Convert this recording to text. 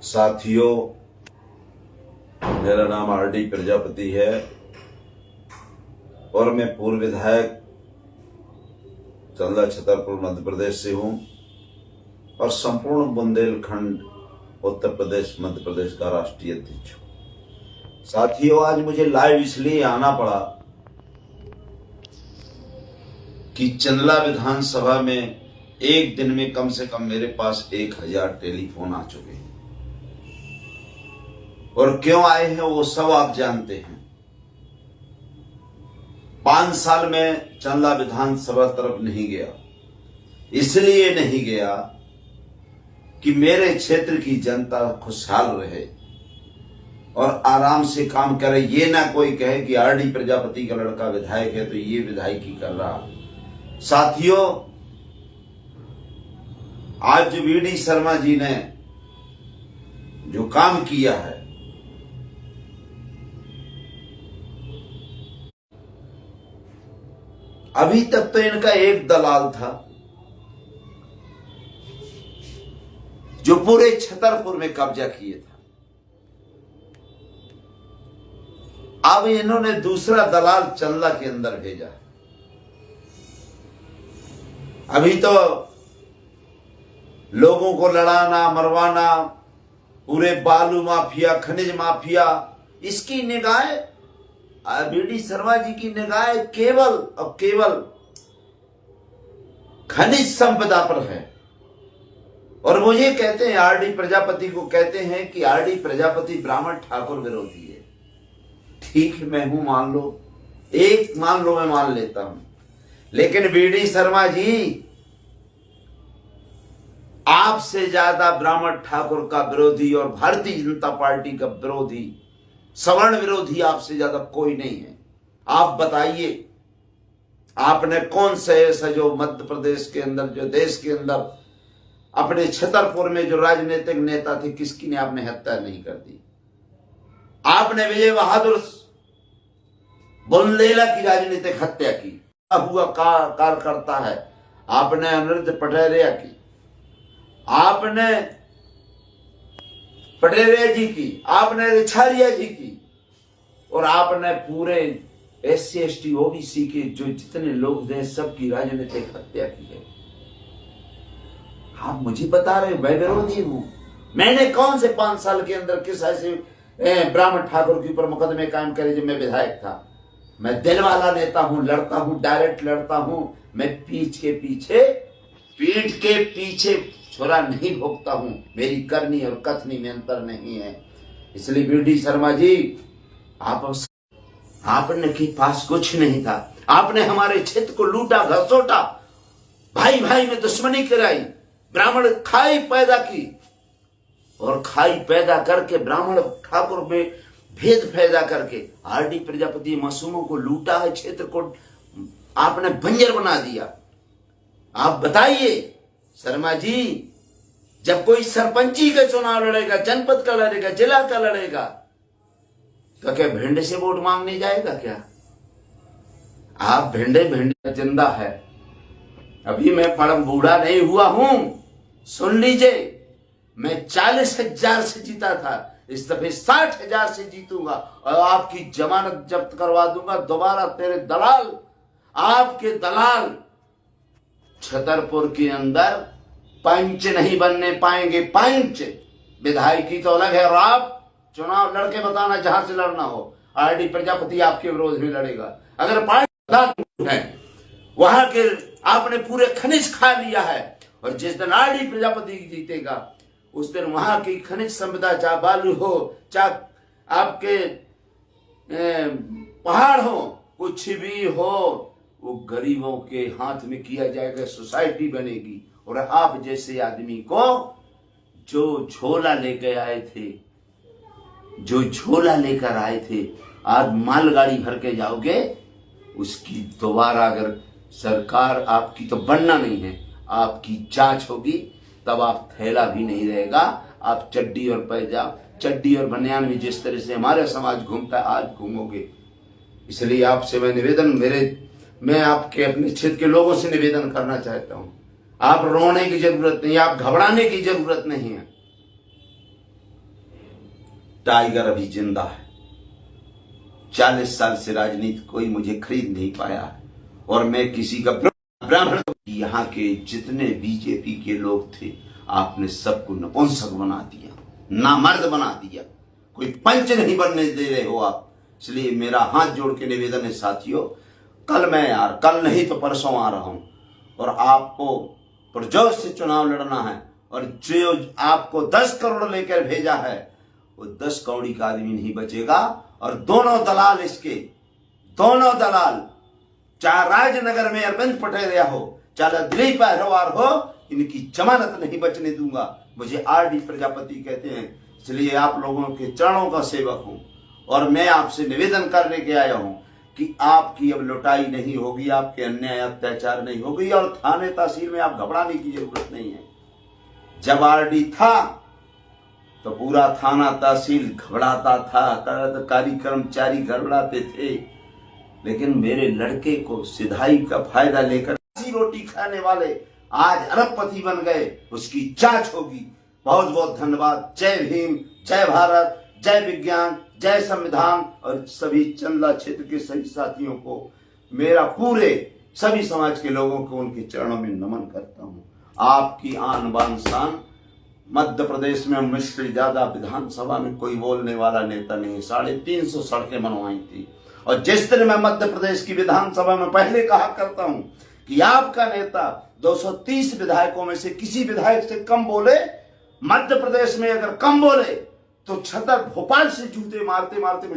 साथियों, मेरा नाम आर.डी. प्रजापति है और मैं पूर्व विधायक चंदा छतरपुर मध्य प्रदेश से हूं और संपूर्ण बुंदेलखंड उत्तर प्रदेश मध्य प्रदेश का राष्ट्रीय अध्यक्ष हूं। साथियों, आज मुझे लाइव इसलिए आना पड़ा कि चंदला विधानसभा में एक दिन में कम से कम मेरे पास 1000 टेलीफोन आ चुके हैं और क्यों आए हैं वो सब आप जानते हैं। 5 साल में चंदला विधानसभा तरफ नहीं गया, इसलिए नहीं गया कि मेरे क्षेत्र की जनता खुशहाल रहे और आराम से काम करे। ये ना कोई कहे कि आर.डी. प्रजापति का लड़का विधायक है तो ये विधायकी कर रहा। साथियों, आज जो वी.डी. शर्मा जी ने जो काम किया है, अभी तक तो इनका एक दलाल था जो पूरे छतरपुर में कब्जा किए था। अब इन्होंने दूसरा दलाल चंदला के अंदर भेजा। अभी तो लोगों को लड़ाना मरवाना, पूरे बालू माफिया खनिज माफिया, इसकी निगाह वी.डी. शर्मा जी की निगाह केवल और केवल खनिज संपदा पर है। और मुझे कहते हैं, आर.डी. प्रजापति को कहते हैं कि आर.डी. प्रजापति ब्राह्मण ठाकुर विरोधी है। ठीक है, मैं हूं, मान लो, मान लो, मैं मान लेता हूं। लेकिन वी.डी. शर्मा जी, आपसे ज्यादा ब्राह्मण ठाकुर का विरोधी और भारतीय जनता पार्टी का विरोधी, सवर्ण विरोधी आपसे ज्यादा कोई नहीं है। आप बताइए, आपने कौन सा ऐसा जो मध्य प्रदेश के अंदर, जो देश के अंदर, अपने छतरपुर में जो राजनीतिक नेता थे, किसकी ने आपने हत्या नहीं कर दी? आपने विजय बहादुर बुंदेला की राजनीतिक हत्या की। हुआ कार्यकर्ता है आपने अनिरुद्ध पटेरिया की, आपने पटेरिया जी की, आपने रिछारिया जी की, और आपने पूरे SC ST OBC के जो जितने लोग थे सबकी राजनीतिक हत्या की है। आप मुझे बता रहे मैं विरोधी हूं? मैंने कौन से 5 साल के अंदर किस ऐसे ब्राह्मण ठाकुर के ऊपर मुकदमे कायम करे जब मैं विधायक था? मैं दिल वाला नेता हूं, लड़ता हूं, डायरेक्ट लड़ता हूं। मैं पीठ के पीछे छुरा नहीं भोगता हूं। मेरी करनी और कथनी में अंतर नहीं है। इसलिए वी.डी. शर्मा जी, आपने के पास कुछ नहीं था। आपने हमारे क्षेत्र को लूटा, घसोटा, भाई भाई में दुश्मनी कराई, ब्राह्मण खाई पैदा की और खाई पैदा करके ब्राह्मण ठाकुर में भेद पैदा करके आर.डी. प्रजापति मासूमों को लूटा है। क्षेत्र को आपने बंजर बना दिया। आप बताइए शर्मा जी, जब कोई सरपंची का चुनाव लड़ेगा, जनपद का लड़ेगा, जिला का लड़ेगा, तो क्या भिंड से वोट मांगने जाएगा क्या? आप भिंडे जिंदा है। अभी मैं परम बूढ़ा नहीं हुआ हूं। सुन लीजिए, मैं 40,000 से जीता था, इस दफे 60,000 से जीतूंगा और आपकी जमानत जब्त करवा दूंगा। दोबारा तेरे दलाल, आपके दलाल छतरपुर के अंदर पंच नहीं बनने पाएंगे। पंच विधायकी तो अलग है, और आप चुनाव लड़के बताना जहां से लड़ना हो। आर.डी. प्रजापति आपके विरोध में लड़ेगा। अगर पार्टी है वहां के आपने पूरे खनिज खा लिया है, और जिस दिन आर.डी. प्रजापति जीतेगा उस दिन वहां की खनिज संपदा, चाहे बालू हो, चाहे आपके पहाड़ हो, कुछ भी हो, वो गरीबों के हाथ में किया जाएगा। सोसाइटी बनेगी। और आप जैसे आदमी को जो झोला लेकर आए थे, आज मालगाड़ी भर के जाओगे, उसकी दोबारा अगर सरकार आपकी तो बनना नहीं है, आपकी जांच होगी, तब आप थैला भी नहीं रहेगा। आप चड्डी और बनियान में जिस तरह से हमारा समाज घूमता है, आज घूमोगे। इसलिए आपसे मैं आपके अपने क्षेत्र के लोगों से निवेदन करना चाहता हूं, आप रोने की जरूरत नहीं, आप घबराने की जरूरत नहीं है। टाइगर अभी जिंदा है। 40 साल से राजनीति कोई मुझे खरीद नहीं पाया है और मैं किसी का ब्राह्मण। यहाँ के जितने बीजेपी के लोग थे आपने सबको नपुंसक बना दिया, नामर्द बना दिया, कोई पंच नहीं बनने दे रहे हो आप। इसलिए मेरा हाथ जोड़ के निवेदन है साथियों, कल नहीं तो परसों आ रहा हूं और आपको पुरजोर से चुनाव लड़ना है। और जो आपको 10 करोड़ लेकर भेजा है वो 10 कौड़ी का आदमी नहीं बचेगा। और दोनों दलाल चाहे राजनगर में अरविंद पटेरिया हो, चाहे दिलीप अग्रवाल हो, इनकी जमानत नहीं बचने दूंगा। मुझे आरडी प्रजापति कहते हैं, इसलिए आप लोगों के चरणों का सेवक हूं और मैं आपसे निवेदन करने के आया हूं कि आपकी अब लुटाई नहीं होगी, आपके अन्याय अत्याचार नहीं होगी और थाने तहसील में आप घबराने की जरूरत नहीं है। जब आरडी था तो पूरा थाना तहसील घबराता था, कार्यकारी कर्मचारी घबराते थे, लेकिन मेरे लड़के को सिधाई का फायदा लेकर रोटी खाने वाले आज अरबपति बन गए, उसकी जांच होगी। बहुत बहुत धन्यवाद। जय भीम, जय भारत, जय विज्ञान, जय संविधान। और सभी चंदला क्षेत्र के सभी साथियों को मेरा पूरे सभी समाज के लोगों को उनके चरणों में नमन करता हूं। आपकी आन बान शान। मध्य प्रदेश में मुझसे ज्यादा विधानसभा में कोई बोलने वाला नेता नहीं। 350 सड़कें बनवाई थी और जिस दिन मैं मध्य प्रदेश की विधानसभा में पहले कहा करता हूं कि आपका नेता 230 विधायकों में से किसी विधायक से कम बोले, मध्य प्रदेश में अगर कम बोले तो छतर भोपाल से जूते मारते मारते